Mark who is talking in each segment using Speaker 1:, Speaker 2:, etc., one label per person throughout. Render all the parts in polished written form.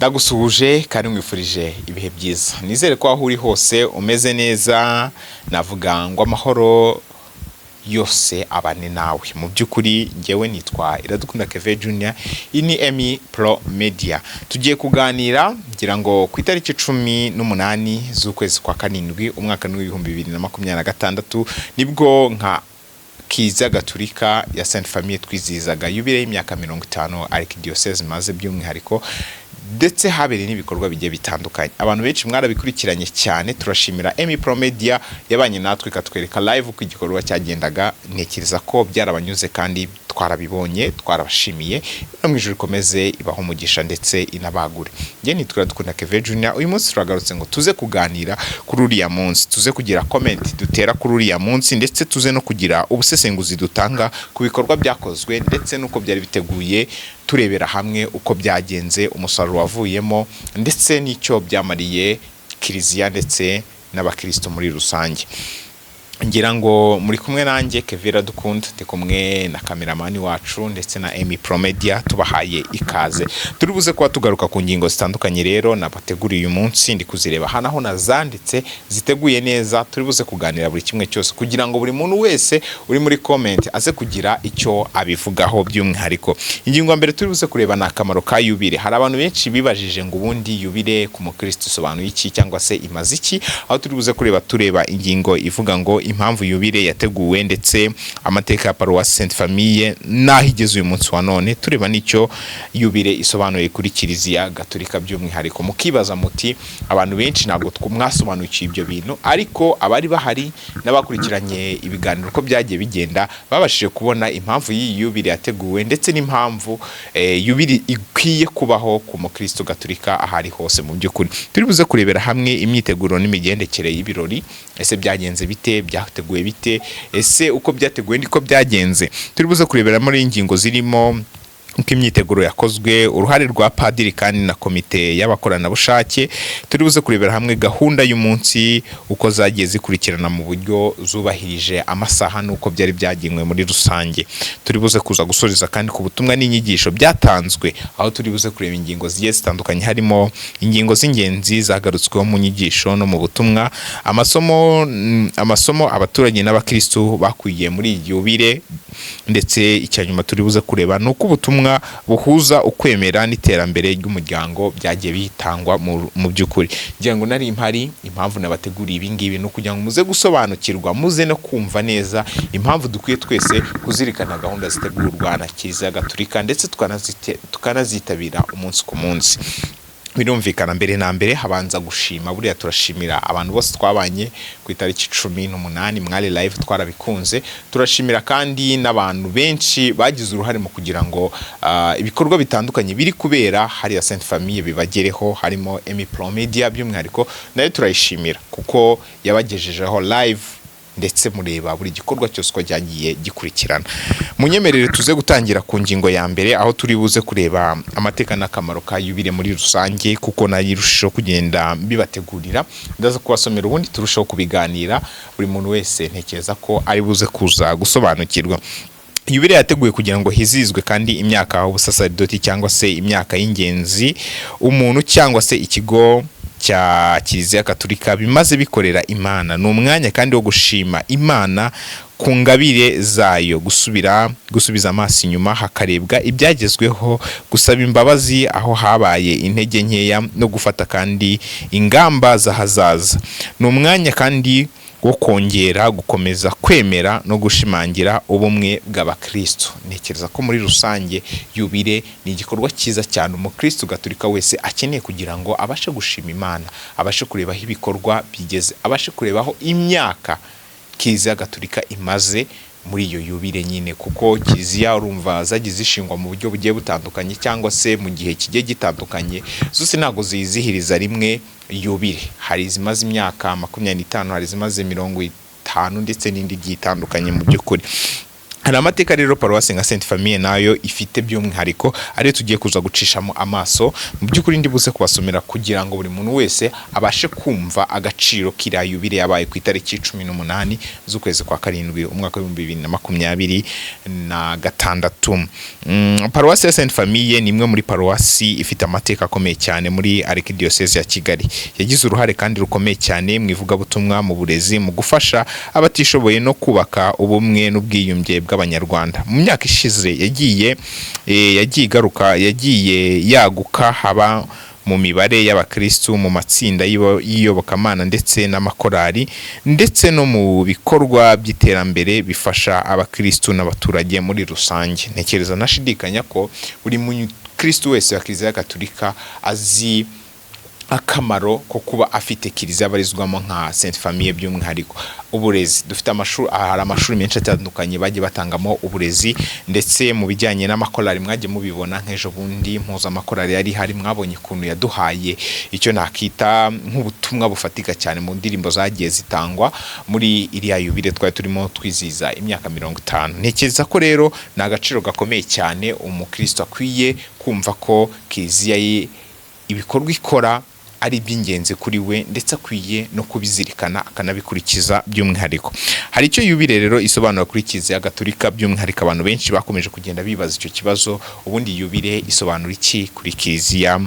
Speaker 1: Ndagusuhuje kandi mwifurije ibihe byiza. Nizere ko aho uri hose umeze neza, navuga ngo amahoro yose abane nawe. Mu by'ukuri njyewe nitwa Iradukunda Kevin Junior, iyi ni Emmy Pro Media. Tugiye kuganira ngira ngo ku itariki 18 z'ukwezi kwa karindwi umwaka w'2026 nibwo nka Kiliziya Gatolika ya Sainte Famille twizihizaga yubile y'imyaka 50 Archdiocese maze by'umwihariko, ndetse habereye n'ibikorwa bigiye bitandukanye. Abantu benshi mwarabikurikiranye cyane, turashimira Emmy Pro Media yabanye natwe ikatwereka live uko igikorwa cyagendaga. Ntekereza ko byarabanyuze kandi twarabibonye, twarabashimiye. No mu ijuru ikomeze ibaho umugisha ndetse inabagure. Nge nitwa Iradukunda Kevin Junior. Uyu munsi turagarutse ngo tuze kuganira kuri uriya munsi, tuze kugira comment dutera kuri uriya munsi, ndetse tuze no kugira ubusesenguzi dutanga ku bikorwa byakozwe ndetse nuko byari biteguye, turebera hamwe uko byagenze, umusaruro wavuyemo ndetse n'icyo byamariye Kiliziya ndetse n'abakristo muri rusange. Ngira ngo muri kumwe nanjye Kevin Iradukunda, ndi kumwe na kameramani wacu ndetse na Emmy Pro Media, tubahaye ikaze. Turi buze kuba tugaruka ku ngingo zitandukanye rero nabateguriye uyu munsi, ndi kuzireba hanaho nazanditse ziteguye neza. Turi buze kuganira buri kimwe cyose kugira ngo buri muntu wese uri muri comment aze kugira icyo abivugaho by'umwihariko. Ingingo mbere turi buze kureba na akamaro ka yubile. Hari abantu benshi bibajije ngo ubundi yubile ku mukristo sobanuye iki cyangwa se imaze iki, aho turi buze tureba ingingo ivuga ngo impamvu yubile yateguwe ndetse amateka ya Paroisse Sainte Famille naho igeze uyu munsi wa none. Tureba nicyo yubile isobanuye kuri Kiliziya Gatolika by'umwihariko. Mukibaza muti abantu benshi ntabwo mwasobanukiye ibyo bintu, ariko abari bahari n'abakurikiranye ibiganiro uko byagiye bigenda babashije kubona impamvu iyi yubile yateguwe ndetse n'impamvu yubile ikwiye kubaho ku mukristo Gatolika ahari hose. Mu by'ukuri turi buze kurebera hamwe imyiteguro n'imigendekere y'ibirori. Ese byagenze bite, byateguwe bite, ese uko byateguwe niko byagenze. Turi buze kurebera muri ingingo zirimo uko imyiteguro yakozwe, uruhare rwa padiri kandi na komite y'abakoranabushake. Turi buze kurebera hamwe gahunda y'umunsi uko zagiye zikurikirana mu buryo zubahirije amasaha n'uko byari byagenwe muri rusange. Turi buze kuza gusoreza kandi ku butumwa n'inyigisho byatanzwe, aho turi buze kureba ingingo zigiye zitandukanye, harimo ingingo z'ingenzi zagarutsweho mu nyigisho no mu butumwa, amasomo abaturage n'abakristo bakwiye muri yubile, ndetse icyanyuma turi buze kureba nuko ubutumwa buhuza ukwemera n'iterambere ry'umuryango byagiye bitangwa mu by'ukuri. Ngira ngo nari impari impamvu nabateguriye ibi ngibi no kugira ngo muze gusobanukirwa, muze no kumva neza impamvu dukwiye twese kuzirikana gahunda zitegurwa na Kiliziya Gatolika ndetse tukanazitabira umunsi ku munsi. Birumvikana mbere na mbere habanza gushima, buriya turashimira abantu bose twabanye ku itariki 18 mwari live, twarabikunze. Turashimira kandi n'abantu benshi bagize uruhare mu kugira ngo ibikorwa bitandukanye biri kubera hari ya Sainte Famille bibagereho, harimo Emmy Pro Media by'umwihariko nayo turayishimira kuko yabagejejeho live ndetse mureba buri gikorwa cyose ko cyagiye gikurikirana. Munyemerere tuze gutangira ku ngingo ya mbere, aho turi buze kureba amateka n'akamaro ka yubile muri rusange, kuko nayirushijeho kugenda bibategurira. Ndaza kubasomera ubundi turushaho kubiganira, buri muntu wese ntekereza ko ari buze kuza gusobanukirwa. Yubile yateguye kugira ngo hizizwe kandi imyaka ubusaserdoti cyangwa se imyaka y'ingenzi umuntu cyangwa se ikigo cya Kiliziya Gatolika bimaze bikorera Imana. Ni umwanya kandi wo gushima Imana ku ngabire zayo, gusubiza amaso inyuma hakarebwa ibyagezweho, gusaba imbabazi aho habaye intege nkeya no gufata kandi ingamba zahazaza. Ni umwanya kandi wo kongera gukomeza kwemera no gushimangira ubumwe bw'abakristo. Ntekereza ko muri rusange yubile ni igikorwa cyiza cyane umukristo Gatolika wese akeneye kugira ngo abashe gushima Imana, abashe kurebaho ibikorwa bigeze, abashe kurebaho imyaka Kiliziya Gatolika imaze muri iyo yubile nyine, kuko Kiliziya urumva zagize zishingwa mu buryo bugiye butandukanye cyangwa se mu gihe kigiye gitandukanye, zose ntago zizihiriza rimwe yubile. Hari zimaze imyaka 25, hari zimaze 50 ndetse n'indi giye itandukanye mu by'ukuri. hari amateka rero paruwasi nka Sainte Famille nayo ifite by'umwihariko ariyo tugiye kuza gucishamo amaso. Mu by'ukuri ndibuze kubasomera kugira ngo buri muntu wese abashe kumva agaciro k'iriya yubile yabaye ku itariki 18 z'ukwezi kwa karindwi umwaka wa 2026. Paruwasi ya Sainte Famille ni imwe muri paruwasi ifite amateka akomeye cyane muri Arkidiocese ya Kigali. Yagize uruhare kandi rukomeye cyane mu ivugabutumwa, mu burezi, mu gufasha abatishoboye no kubaka ubumwe n'ubwiyunge bw'Abanyarwanda. Mu myaka ishize yagiye yaguka, haba mu mibare y'abakristu, mu matsinda y'iyobokamana ndetse n'amakorali, ndetse no mu bikorwa by'iterambere bifasha abakristu n'abaturage muri rusange. Ntekereza nashidikanya ko buri mukristu wese wa Kiliziya Gatolika azi akamaro ko kuba afite kiliziya barizwamo nka Sainte Famille. By'umwihariko uburezi, dufite hari amashuri menshi atandukanye bagiye batangamo uburezi, ndetse mu bijyanye n'amakorali mwagiye mubibona nk'ejo bundi mpuzamakorali yari hari, mwabonye ukuntu yaduhaye icyo nakita nk'ubutumwa bufatika cyane mu ndirimbo zagiye zitangwa muri iriya yubile twari turimo twizihiza imyaka 50. Ntekereza ko rero ni agaciro gakomeye cyane umukristo akwiye kumva ko kiliziya ye ibikorwa ikora ari iby'ingenzi kuri we, ndetse akwiye no kubizirikana akanabikurikiza by'umwihariko. Hari icyo yubile rero isobanura kuri Kiliziya Gatolika, by'umwihariko abantu benshi bakomeje kugenda bibaza icyo kibazo, ubundi yubile isobanura iki kuri Kiliziya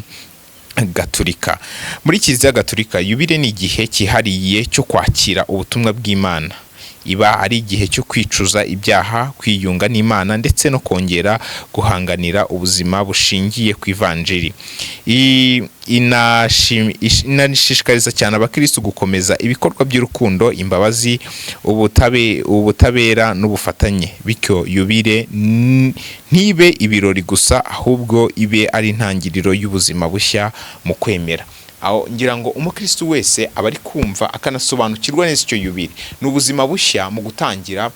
Speaker 1: Gatolika? Muri Kiliziya Gatolika yubile ni igihe cyihariye cyo kwakira ubutumwa bw'Imana. Iba ari igihe cyo kwicuza ibyaha, kwiyunga n'Imana, ndetse no kongera guhanganira ubuzima bushingiye ku ivanjiri. Inashishikariza cyane abakristo gukomeza ibikorwa by'urukundo, imbabazi, ubutabera n'ubufatanye. Bityo yubile ntibe ibirori gusa, ahubwo ibe ari intangiriro y'ubuzima bushya mu kwemera. Aho ngira ngo umukristo wese abari kumva akanasobanukirwa neza icyo yubile ni ubuzima bushya mu gutangira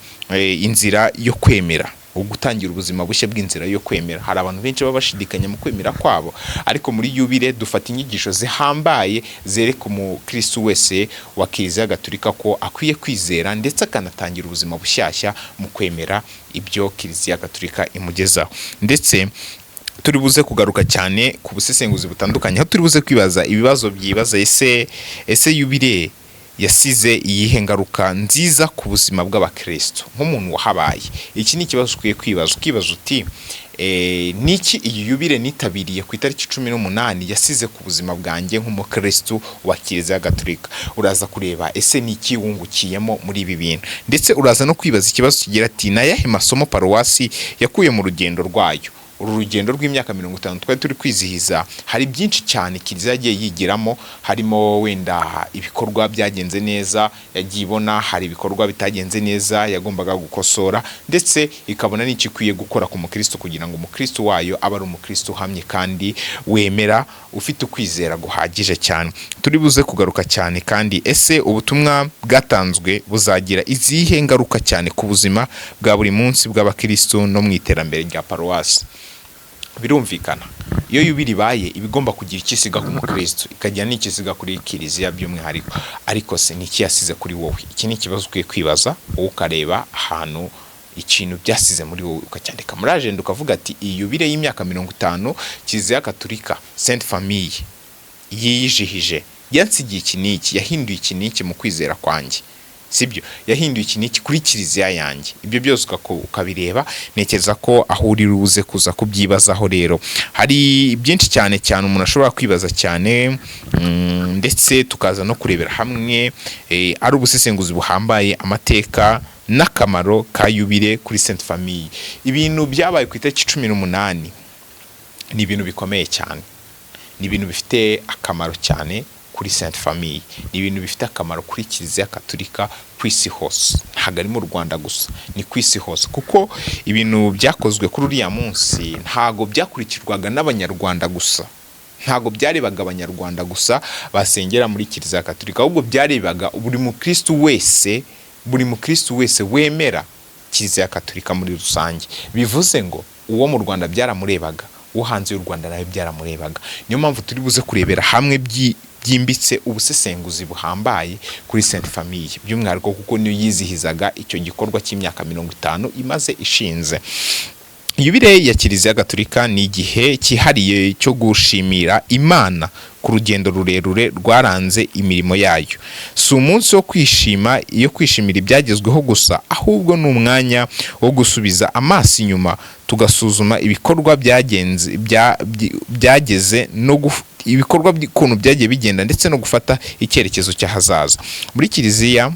Speaker 1: inzira yo kwemera, gutangira ubuzima bushya bw'inzira yo kwemera. Hari abantu benshi baba bashidikanya mu kwemera kwabo, ariko muri yubile dufata inyigisho zihambaye zereka umukristo wese wa Kiliziya Gatolika ko akwiye kwizera, ndetse akanatangira ubuzima bushyashya mu kwemera ibyo Kiliziya Gatolika imugezaho. Ndetse turi buze kugaruka cyane ku busesenguzi butandukanye, aho turi buze kwibaza ibibazo byibaza ese yubile yasize iyihe ngaruka nziza ku buzima bw'abakristo nk'umuntu wahabaye. Iki ni ikibazo ukwiye kwibaza, ukibaza uti niki iyi yubile nitabiriye ku itariki 18 yasize ku buzima bwanjye nk'umukristo wa Kiliziya Gatolika. Uraza kureba ese niki wungukiyemo muri ibi bintu, ndetse uraza no kwibaza ikibazo kigira ati nayahe masomo paruwasi yakuye mu rugendo rwayo. Uru rugendo rw'imyaka 50 twari turi kwizihiza, hari byinshi cyane Kiliziya yagiye yigiramo, harimo wenda ibikorwa byagenze neza yagiye ibona, hari ibikorwa bitagenze neza yagombaga gukosora, ndetse ikabona n'ikikwiye gukora ku mukristo kugira ngo umukristo wayo abe ari umukristo uhamye kandi wemera, ufite ukwizera guhagije cyane. Turi buze kugaruka cyane kandi ese ubutumwa bwatanzwe buzagira izihe ngaruka cyane ku buzima bwa buri munsi bw'abakristo no mu iterambere rya paruwasi. Birumvikana iyo yubile ibaye ibigomba kugira ikisiga ku mukristo, ikagira n'ikisiga kuri Kiliziya by'umwihariko. Ariko se niki yasize kuri wowe? Iki ni ikibazo ukwiye kwibaza, ukareba ahantu ikintu byasize muri wowe ukacyandika muri agenda, ukavuga ati iyi yubile y'imyaka 50 Kiliziya Gatolika Sainte Famille yijihije, yansigiye iki niki, yahinduye iki niki mu kwizera kwanjye, sibyo? Yahinduye iki niki kuri Kiliziya yanjye. Ibyo byose ukabireba, ntekereza ko aho uri ruze kuza kubyibazaho. Rero hari byinshi cyane umuntu ashobora kwibaza cyane, ndetse tukaza no kurebera hamwe ari ubusesenguzi buhambaye amateka n'akamaro ka yubile kuri Sainte Famille. Ibintu byabaye ku itariki 18 ni ibintu bikomeye cyane, ni ibintu bifite akamaro cyane kuri Sainte Famille, ni ibintu bifite akamaro kuri Kiliziya Gatolika ku isi hose, ntabwo ari mu Rwanda gusa, ni ku isi hose, kuko ibintu byakozwe kuri uriya munsi ntago byakurikirwaga n'Abanyarwanda gusa, ntago byarebaga Abanyarwanda gusa basengera muri Kiliziya Gatolika, ahubwo byarebaga buri mukristo wese wemera Kiliziya Gatolika muri rusange. Bivuze ngo uwo mu Rwanda byaramurebaga, uwo hanze y'u Rwanda nawe byaramurebaga. Niyo mpamvu turi buze kurebera hamwe byimbitse ubusesenguzi buhambaye kuri Sainte Famille, by'umwihariko kuko niyo yizihizaga icyo gikorwa cy'imyaka 50 imaze ishinze. Yubile ya Kiliziya Gatolika ni igihe cyihariye cyo gushimira Imana ku rugendo rurerure rwaranze imirimo yayo. Si umunsi wo kwishimira ibyagezweho gusa, ahubwo ni umwanya wo gusubiza amaso inyuma tugasuzuma ibikorwa byageze no ibikorwa by'ukuntu byagiye bigenda ndetse no gufata icyerekezo cy'ahazaza. Muri Kiliziya,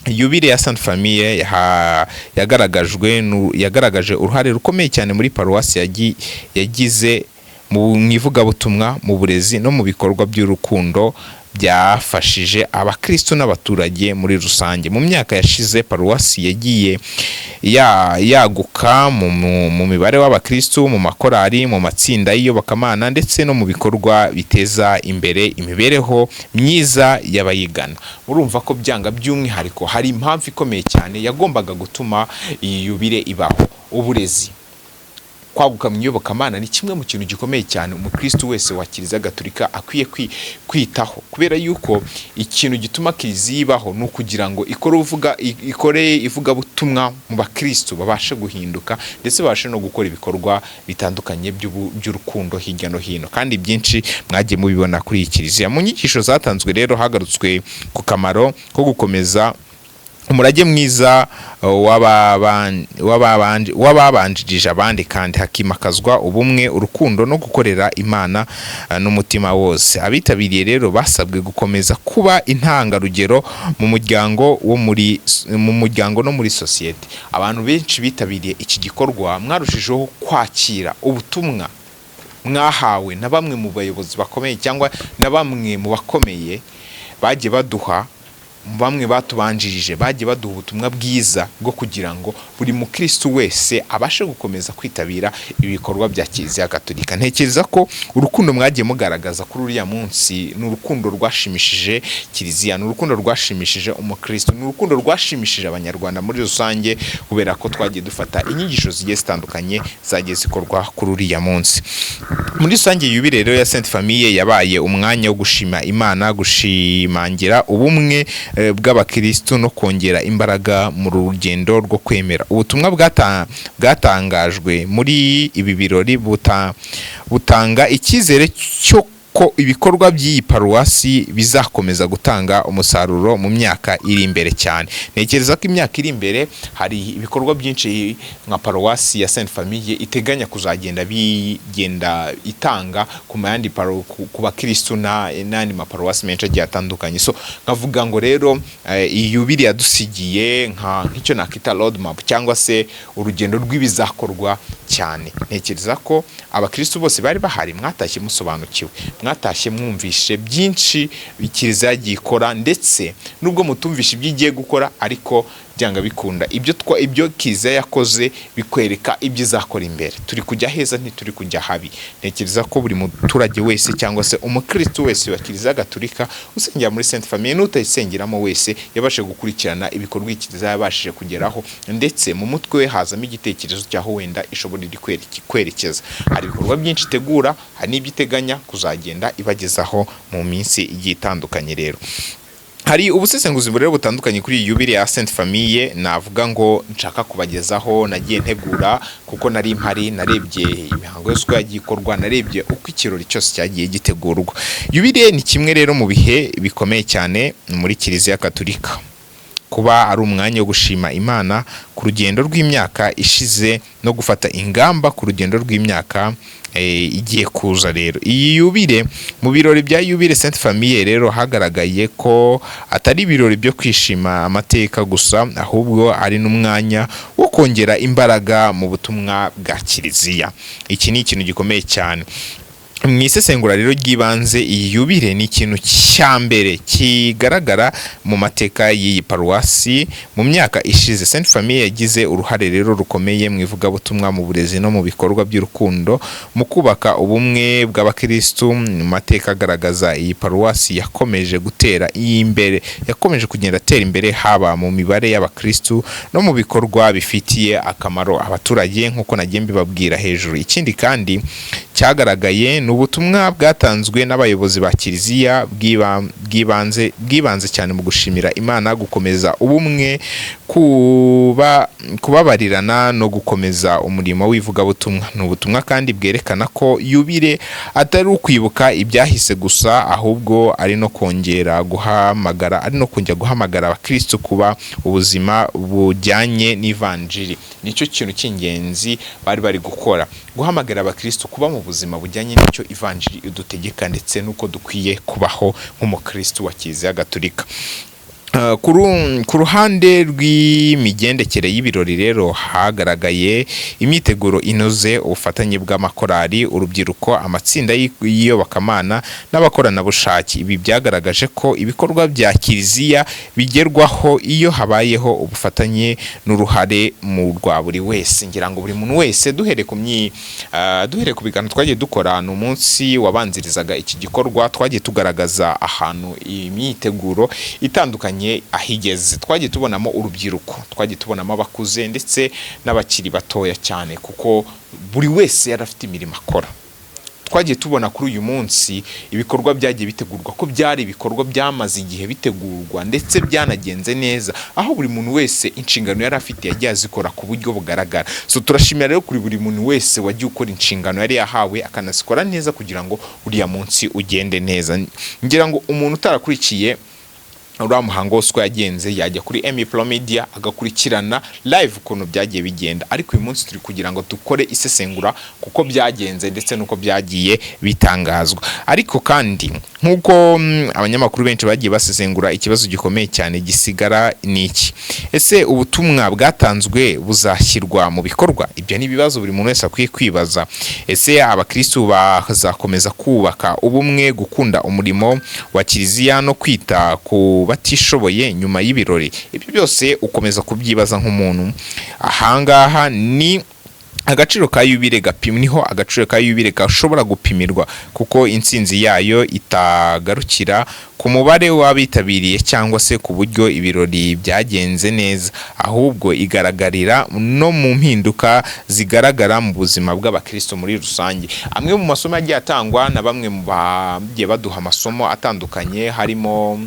Speaker 1: Yubile ya Sainte Famille yagaragaje uruhare rukomeye cyane muri paruwasi yagize mu ivugabutumwa, mu burezi no mu bikorwa by'urukundo byafashije abakristo n'abaturage muri rusange. Mu myaka yashize paruwasi yagiye yaguka mu mibare w'abakristo, mu makorari, mu matsinda y'iyobokamana ndetse no mu bikorwa biteza imbere imibereho myiza y'abayigana. Urumva ko byanga by'umwihariko hari impamvu ikomeye cyane yagombaga gutuma iyi yubile ibaho. Uburezi, kwaguka mu iyobokamana ni kimwe mu kintu gikomeye cyane umukristo wese wa Kiliziya Gatolika akwiye kwitaho, kubera yuko ikintu gituma Kiliziya ibaho ni ukugira ngo ikore ivugabutumwa mu bakristo babashe guhinduka ndetse babashe no gukora ibikorwa bitandukanye by'urukundo hirya no hino, kandi byinshi mwagiye mubibona kuri iyi Kiliziya. Mu nyigisho zatanzwe rero hagarutswe ku kamaro ko gukomeza umurage mwiza w'ababanjirije abandi, kandi hakimakazwa ubumwe, urukundo no gukorera Imana n'umutima wose. Abitabiriye rero basabwe gukomeza kuba intangarugero mu muryango no muri sosiyete. Abantu benshi bitabiriye iki gikorwa mwarushijeho kwakira ubutumwa mwahawe na bamwe mu bayobozi bakomeye cyangwa na bamwe mu bakomeye bagiye baduha, bamwe batubanjirije bagiye baduha ubutumwa bwiza bwo kugira ngo buri mukristo wese abashe gukomeza kwitabira ibikorwa bya Kiliziya Gatolika. Ntekereza ko urukundo mwagiye mugaragaza kuri uriya munsi ni urukundo rwashimishije Kiliziya, ni urukundo rwashimishije umukristo, ni urukundo rwashimishije abanyarwanda muri rusange, kubera ko twagiye dufata inyigisho zigiye zitandukanye zagiye zikorwa kuri uriya munsi. Muri rusange, Yubile rero ya Sainte Famille yabaye umwanya wo gushima Imana, gushimangira ubumwe bw'abakristo no kongera imbaraga mu rugendo rwo kwemera. Ubutumwa bwatangajwe muri ibi birori butanga icyizere cyo ko ibikorwa by'iyi paruwasi bizakomeza gutanga umusaruro mu myaka iri imbere cyane. Ntekereza ko imyaka iri imbere hari ibikorwa byinshi nka paruwasi ya Sainte Famille iteganya kuzagenda itanga ku yandi ku bakristo n'andi maparuwasi menshi agiye atandukanye. So nkavuga ngo rero iyi Yubile yadusigiye nk'icyo nakita road map cyangwa se urugendo rw'ibizakorwa cyane. Ntekereza ko abakristo bose bari bahari, mwatashye musobanukiwe, mwatashye mwumvishe byinshi Kiliziya gikora, ndetse nubwo mutumvishe ibyo igiye gukora, ariko byanga bikunda ibyo Kiliziya yakoze bikwereka ibyo izakora imbere. Turi kujya heza, ntituri kujya habi. Ntekereza ko buri muturage wese cyangwa se umukristo wese wa Kiliziya Gatolika usengera muri Sainte Famille n'utayisengeramo wese yabashe gukurikirana ibikorwa Kiliziya yabashije kugeraho, ndetse mu mutwe we hazamo igitekerezo cyaho wenda ishobora kwerekeza. Hari ibikorwa byinshi itegura, hari n'ibyo iteganya kuzagenda ibagezaho mu minsi igiye itandukanye. Rero hari ubusesenguzi rero butandukanye kuri iyi Yubile ya Sainte Famille navuga ngo nshaka kubagezaho. Nagiye ntegura kuko nari mpari, narebye imihango yose uko yagiye ikorwa, narebye uko ikirori cyose cyagiye gitegurwa. Yubile ni kimwe rero mu bihe bikomeye cyane muri Kiliziya Gatolika, kuba ari umwanya wo gushima Imana ku rugendo rw'imyaka ishize no gufata ingamba ku rugendo rw'imyaka igiye kuza. Rero iyi Yubile, mu birori bya Yubile Sainte Famille rero hagaragaye ko atari ibirori byo kwishima amateka gusa, ahubwo ari n'umwanya wo kongera imbaraga mu butumwa bwa Kiliziya. Iki ni ikintu gikomeye cyane. Mu isesengura rero ry'ibanze, iyi Yubile ni ikintu cya mbere kigaragara mu mateka y'iyi paruwasi. Mu myaka ishize Sainte Famille yagize uruhare rero rukomeye mu ivugabutumwa, mu burezi no mu bikorwa by'urukundo, mu kubaka ubumwe bw'abakristo. Mu mateka agaragaza iyi paruwasi yakomeje gutera imbere, yakomeje kugenda atera imbere, haba mu mibare y'abakristo no mu bikorwa bifitiye akamaro abaturage nk'uko nagiye mbibabwira hejuru. Ikindi kandi cyagaragaye ni ubutumwa bwatanzwe n'abayobozi ba kiliziya bwibanze cyane mu gushimira Imana, gukomeza ubumwe, kubabarirana no gukomeza umurimo w'ivugabutumwa. Ni ubutumwa kandi bwerekana ko yubile atari ukwibuka ibyahise gusa, ahubwo ari no kongera guhamagara abakristo kuba ubuzima bujyanye n'ivanjiri. Nicyo kintu cy'ingenzi bari gukora, guhamagara abakristo kuba mu buzima bujyanye n'icyo ivanjiri idutegeka ndetse n'uko dukwiye kubaho nk'umukristo wa Kiliziya Gatolika. Ku ruhande rw'imigendekere y'ibirori rero hagaragaye imyiteguro inoze, ubufatanye bw'amakorali, urubyiruko, amatsinda y'iyobokamana n'abakoranabushake. Ibi byagaragaje ko ibikorwa bya kiliziya bigerwaho iyo habayeho ubufatanye n'uruhare mu rwa buri wese. Ngira ngo buri muntu wese duhere ku biganiro twagiye dukora, ni umunsi wabanzirizaga iki gikorwa, twagiye tugaragaza ahantu imyiteguro itandukanye ahigeze. Twagiye tubonamo urubyiruko, twagiye tubonamo abakuze ndetse n'abakiri batoya cyane, kuko buri wese yari afite imirimo akora. Twagiye tubona kuri uyu munsi ibikorwa byagiye bitegurwa ko byari ibikorwa byamaze igihe bitegurwa ndetse byanagenze neza, aho buri muntu wese inshingano yari afite yagiye azikora ku buryo bugaragara. So turashimira rero kuri buri muntu wese wagiye ukora inshingano yari yahawe akanazikora neza kugira ngo uriya munsi ugende neza. Ngira ngo umuntu utarakurikiye uriya muhango wose uko yagenze yajya kuri Emi Pro Media agakurikirana live ukuntu byagiye bigenda, ariko uyu munsi turi kugira ngo dukore isesengura kuko byagenze ndetse nuko byagiye bitangazwa. Ariko kandi nkuko abanyamakuru benshi bagiye basesengura, ikibazo gikomeye cyane gisigara ni iki: ese ubutumwa bwatanzwe buzashyirwa mu bikorwa? Ibyo ni ibibazo buri muntu wese akwiye kwibaza. Ese abakristo bazakomeza kubaka ubumwe, gukunda umurimo wa kiliziya no kwita ku batishoboye nyuma y'ibirori? Ibyo byose ukomeza kubyibaza nk'umuntu. Ahangaha ni agaciro ka yubile niho agaciro ka yubile gashobora gupimirwa, kuko intsinzi yayo itagarukira ku mubare w'abitabiriye cyangwa se ku buryo ibirori byagenze neza, ahubwo igaragarira no mu mpinduka zigaragara mu buzima bw'abakristo muri rusange. Amwe mu masomo yagiye atangwa na bamwe mu bagiye baduha amasomo atandukanye, harimo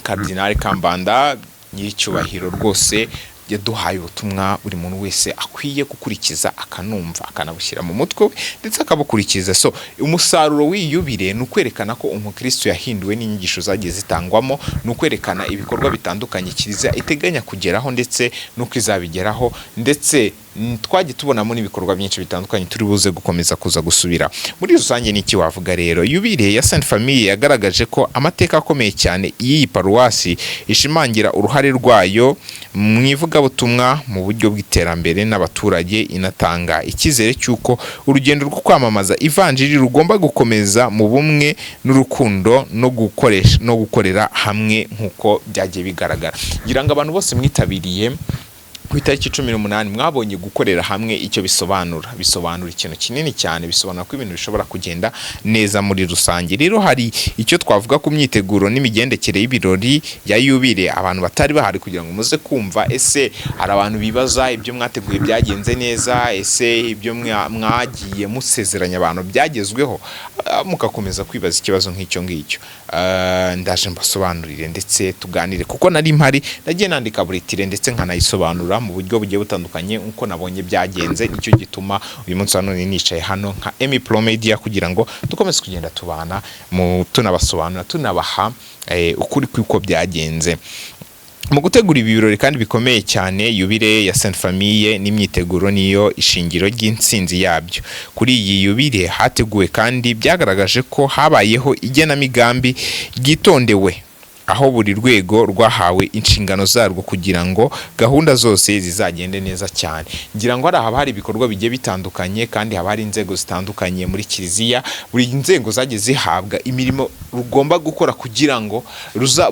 Speaker 1: Kardinali Kambanda, nyiricyubahiro rwose yaduhaye ubutumwa buri muntu wese akwiye gukurikiza, akanumva, akanabushyira mu mutwe ndetse akabukurikiza. So umusaruro w'iyubile ni ukwerekana ko umukristo yahinduwe n'inyigisho zagiye zitangwamo, ni ukwerekana ibikorwa bitandukanye kiliziya iteganya kugeraho ndetse n'uko izabigeraho, ndetse twagiye tubonamo n'ibikorwa byinshi bitandukanye turi buze gukomeza kuza gusubira. Muri rusange n'iki wavuga rero? Yubile ya Sainte Famille yagaragaje ko amateka akomeye cyane y'iyi paruwasi ishimangira uruhare rwayo mu ivugabutumwa mu buryo bw'iterambere n'abaturage, inatanga icyizere cy'uko urugendo rwo kwamamaza ivanjiri rugomba gukomeza mu bumwe n'urukundo no gukorera hamwe nk'uko byagiye bigaragara. Ngira ngo abantu bose mwitabiriye ku itariki 18 mwabonye gukorera hamwe icyo bisobanura ikintu kinini cyane, bisobanura ko ibintu bishobora kugenda neza muri rusange. Rero hari icyo twavuga ku myiteguro n'imigendekere y'ibirori ya yubile abantu batari bahari, kugira ngo muze kumva ese hari abantu bibaza ibyo mwateguye byagenze neza, ese ibyo mwagiye musezeranya abantu byagezweho, mukakomeza kwibaza ikibazo nk'icyo ngicyo. Ndaje mbasobanurire ndetse tuganire, kuko nari mpari nagiye nandika buritire ndetse nkanayisobanura mu buryo bugiye butandukanye uko nabonye byagenze. Nicyo gituma uyu munsi hano nicaye hano nka Emi Pro Media kugira ngo dukomeze kugenda tubana mu tunabasobanura, tunabaha ukuri kw'uko byagenze mu gutegura ibi birori kandi bikomeye cyane. Yubile ya Sainte Famille n'imyiteguro niyo ishingiro ry'intsinzi yabyo. Kuri iyi yubile hateguwe kandi byagaragaje ko habayeho igenamigambi ryitondewe, aho buri rwego rwahawe inshingano zarwo kugira ngo gahunda zose zizagende neza cyane. Ngira ngo hari ibikorwa bigiye bitandukanye kandi haba hari inzego zitandukanye muri kiliziya, buri nzego zagiye zihabwa imirimo rugomba gukora kugira ngo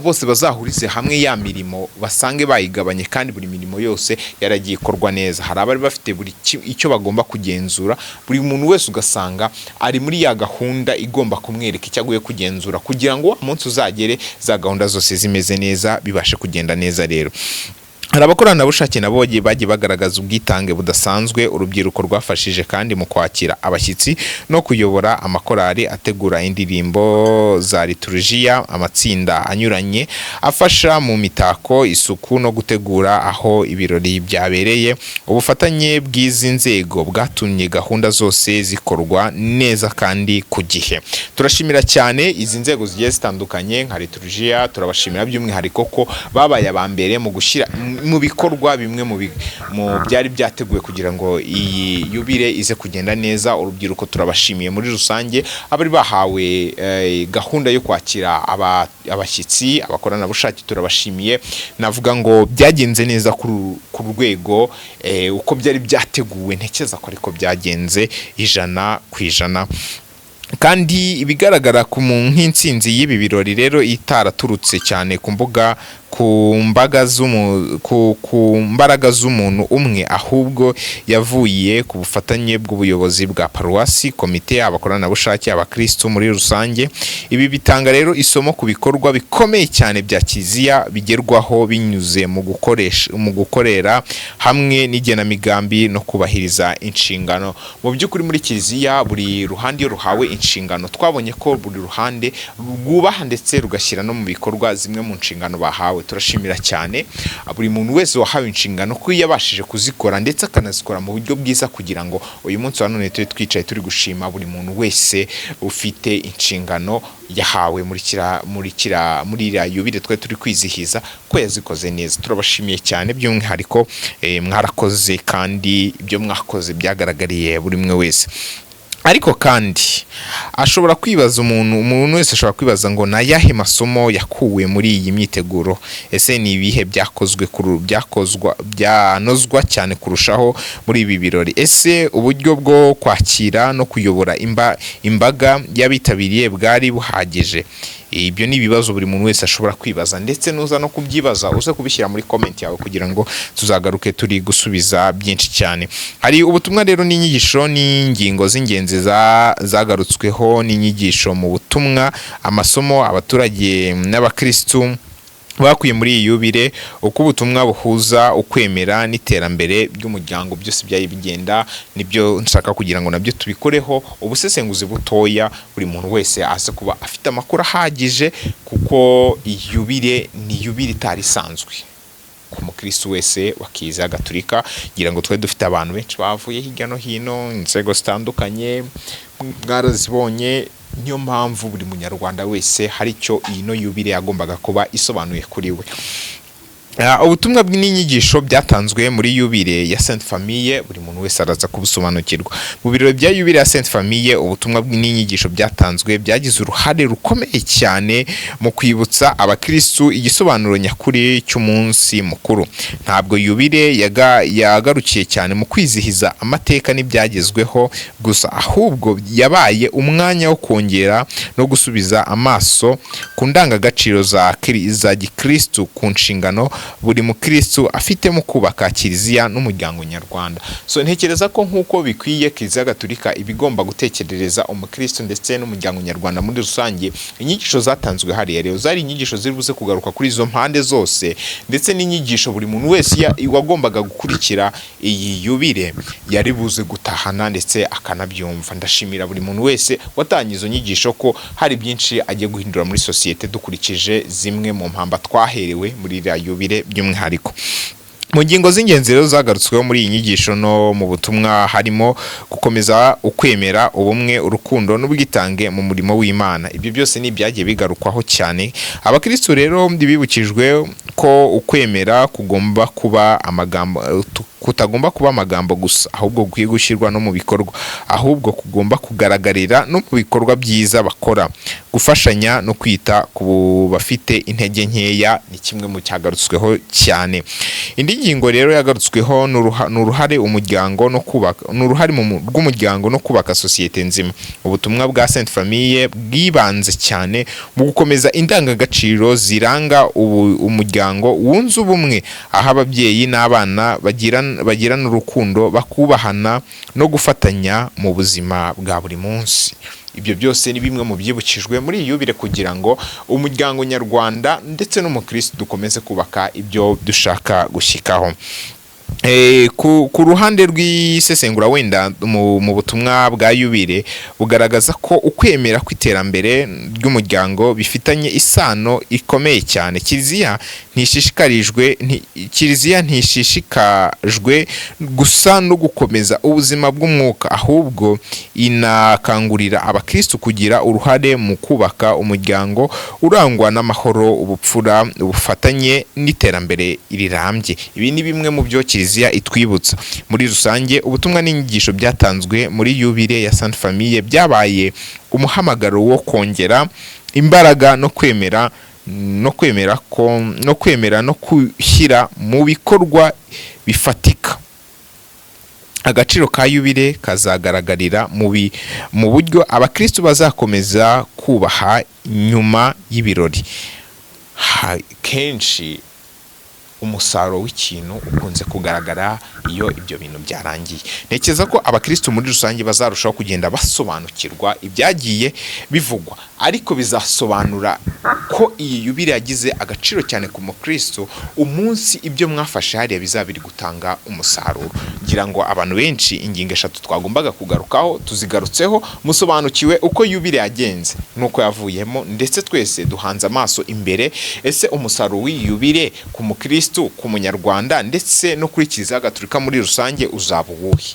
Speaker 1: bose bazahurize hamwe ya mirimo basange bayigabanye, kandi buri mirimo yose yaragiye ikorwa neza. Hari abari bafite buri icyo bagomba kugenzura, buri muntu wese ugasanga ari muri ya gahunda igomba kumwereka icyo aguye kugenzura kugira ngo umunsi uzagere za gahunda zose zimeze neza, bibashe kugenda neza. Rero hari abakoranabushake nabo bagiye bagaragaza ubwitange budasanzwe urubyiruko rwafashije kandi mu kwakira abashyitsi no kuyobora amakorali ategura indirimbo za liturujia, amatsinda anyuranye afasha mu mitako, isuku no gutegura aho ibirori byabereye. Ubufatanye bw'izi nzego bwatumye gahunda zose zikorwa neza kandi ku gihe. Turashimira cyane izi nzego zigiye zitandukanye nka liturujia, turabashimira by'umwihariko ko babaye abambere mu gushyira mu bikorwa bimwe mu byari byateguwe kugira ngo iyi yubile ize kugenda neza. Urubyiruko turabashimiye muri rusange, abari bahawe gahunda yo kwakira abashyitsi, abakoranabushake turabashimiye. Navuga ngo byagenze neza ku rwego uko byari byateguwe, ntekereza ko ariko byagenze 100%. Kandi ibigaragara ku nk'intsinzi y'ibi birori rero itaraturutse cyane ku mbaraga z'umuntu umwe, ahubwo yavuye ku bufatanye bw'ubuyobozi bwa paruwasi, komite, abakoranabushake, abakristo muri rusange. Ibi bitanga rero isomo ku bikorwa bikomeye cyane bya kiliziya bigerwaho binyuze mu gukorera hamwe n'igenamigambi no kubahiriza inshingano. Mu by'ukuri muri kiliziya buri ruhande iyo ruhawe inshingano, twabonye ko buri ruhande rwubaha ndetse rugashyira no mu bikorwa zimwe mu nshingano bahawe. Turashimira cyane buri muntu wese wahawe inshingano ko yabashije kuzikora ndetse akanazikora mu buryo bwiza, kugira ngo uyu munsi wa none turi twicaye turi gushima buri muntu wese ufite inshingano yahawe muri iriya yubile twe turi kwizihiza ko yazikoze neza. Turabashimiye cyane by'umwihariko, mwarakoze kandi ibyo mwakoze byagaragariye buri mwe wese. Ariko kandi ashobora kwibaza umuntu wese ashobora kwibaza ngo nayahe masomo yakuwe muri iyi myiteguro? Ese ni ibihe byanozwa cyane kurushaho muri ibi birori? Ese uburyo bwo kwakira no kuyobora imbaga y'abitabiriye bwari buhagije? Ibyo ni ibibazo buri muntu wese ashobora kwibaza, ndetse nuza no kubyibaza uze kubishyira muri comment yawe kugira ngo tuzagaruke turi gusubiza byinshi cyane. Hari ubutumwa rero n'inyigisho n'ingingo z'ingenzi zagarutsweho n'inyigisho mu butumwa, amasomo abaturage n'abakristu bakuye muri iyi yubile, uko ubutumwa buhuza ukwemera n'iterambere by'umuryango byose byari bigenda. Nibyo nshaka kugira ngo nabyo tubikoreho ubusesenguzi butoya, buri muntu wese aze kuba afite amakuru ahagije, kuko iyi yubile ni yubile itari isanzwe ku mukristo wese wa Kiliziya Gatolika. Ngira ngo twe dufite abantu benshi bavuye hirya no hino, inzego zitandukanye mwarazibonye. Niyo mpamvu buri munyarwanda wese hari icyo ino yubile yagombaga kuba isobanuye kuri we. Ubutumwa n'inyigisho byatanzwe muri yubile ya Sainte Famille buri muntu wese araza kubusobanukirwa. Mu birori bya yubile ya Sainte Famille, ubutumwa n'inyigisho byatanzwe byagize uruhare rukomeye cyane mu kwibutsa abakristu igisobanuro nyakuri cy'umunsi mukuru. Ntabwo yubile yagarukiye cyane mu kwizihiza amateka n'ibyagezweho gusa, ahubwo yabaye umwanya wo kongera no gusubiza amaso ku ndangagaciro za gikristu, ku nshingano buri mukristo afite mu kubaka kiliziya n'umuryango nyarwanda. So ntekereza ko nkuko bikwiye Kiliziya Gatolika ibigomba gutekerereza umukristo ndetse n'umuryango nyarwanda muri rusange, inyigisho zatanzwe hariya rero zari inyigisho ziribuze kugaruka kuri izo mpande zose, ndetse n'inyigisho buri muntu wese wagombaga gukurikira iyi yubile yari buze gutahana ndetse akanabyumva. Ndashimira buri muntu wese watanye izo nyigisho ko hari byinshi agiye guhindura muri sosiyete dukurikije zimwe mu mpamba twaherewe muri iriya yubile by'umwihariko. Mu ngingo z'ingenzi rero zagarutsweho muri iyi nyigisho no mu butumwa harimo gukomeza ukwemera, ubumwe, urukundo n'ubwitange mu murimo w'Imana. Ibyo byose ni ibyagiye bigarukwaho cyane. Abakristo rero bibukijwe ko ukwemera kutagomba kuba amagambo gusa, ahubwo gukwiye gushyirwa no mu bikorwa, ahubwo kugomba kugaragarira no mu bikorwa byiza bakora. Gufashanya no kwita ku bafite intege nkeya ni kimwe mu cyagarutsweho cyane. Indi ngingo rero yagarutsweho n'uruhare umuryango no kubaka, n'uruhare rw'umuryango no kubaka sosiyete nzima. Ubutumwa bwa Sainte Famille bwibanze cyane mu gukomeza indangagaciro ziranga umuryango wunze ubumwe, aho ababyeyi n'abana bagirana urukundo, bakubahana no gufatanya mu buzima bwa buri munsi. Ibyo byose ni bimwe mu byibukijwe muri iyi yubile kugira ngo umuryango nyarwanda ndetse n'umukristo dukomeze kubaka ibyo dushaka gushyikaho. Ku ruhande rw'isesengura wenda mu butumwa bwa yubile bugaragaza ko ukwemera kw'iterambere ry'umuryango bifitanye isano ikomeye cyane. Kiliziya ntishishikajwe gusa no gukomeza ubuzima bw'umwuka, ahubwo inakangurira abakristo kugira uruhare mu kubaka umuryango urangwa n'amahoro, ubupfura, ubufatanye n'iterambere rirambye. Ibi ni bimwe mu byo Kiliziya itwibutsa. Muri rusange ubutumwa n'inyigisho byatanzwe muri yubile ya Sainte Famille byabaye umuhamagaro wo kongera imbaraga no kwemera no gushyira mu bikorwa bifatika. Agaciro ka yubile kazagaragarira mu buryo abakristo bazakomeza kubaha nyuma y'ibirori. Kenshi umusaruro w'ikintu ukunze kugaragara iyo ibyo bintu byarangiye. Ntekereza ko abakristo muri rusange bazarushaho kugenda basobanukirwa ibyagiye bivugwa, ariko bizasobanura ko iyi yubile yagize agaciro cyane ku mukristo umunsi ibyo mwafashe hariya bizaba biri gutanga umusaruro. Ngira ngo abantu benshi ingingo eshatu twagombaga kugarukaho tuzigarutseho, musobanukiwe uko yubile yagenze nuko yavuyemo, ndetse twese duhanze amaso imbere. Ese umusaruro w'iyi yubile ku mukristo, ku munyarwanda ndetse no kuri Kiliziya Gatolika muri rusange uzaba uwuhe?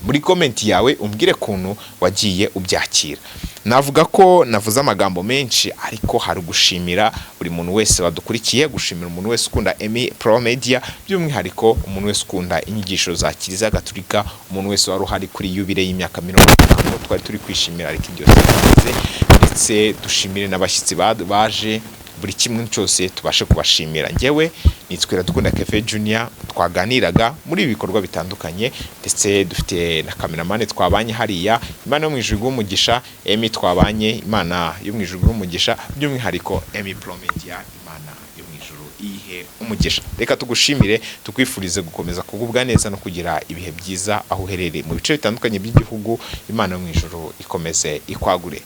Speaker 1: Muri komenti yawe umbwire kuntu wagiye ubyakira. Navuga ko navuze amagambo menshi, ariko hari gushimira buri muntu wese wadukurikiye, gushimira umuntu wese ukunda Emi Pro Media, by'umwihariko umuntu wese ukunda inyigisho za Kiliziya Gatolika, umuntu wese wari uhari kuri yubile y'imyaka 50 twari turi kwishimira, ariko ibyo twagize, ndetse dushimire n'abashyitsi baje, buri kimwe cyose tubashe kubashimira. Njyewe nitwa Iradukunda Kephe Junior, twaganiraga muri ibi bikorwa bitandukanye, ndetse dufite na cameraman twabanye hariya. Imana yo mu ijuru y'umugisha, Emi twabanye, Imana yo mu ijuru y'umugisha, by'umwihariko Emi Pro Media, Imana yo mu ijuru ihe umugisha. Reka tugushimire, tukwifurize gukomeza kugubwa neza no kugira ibihe byiza aho uherereye mu bice bitandukanye by'igihugu. Imana yo mu ijuru ikomeze ikwagure.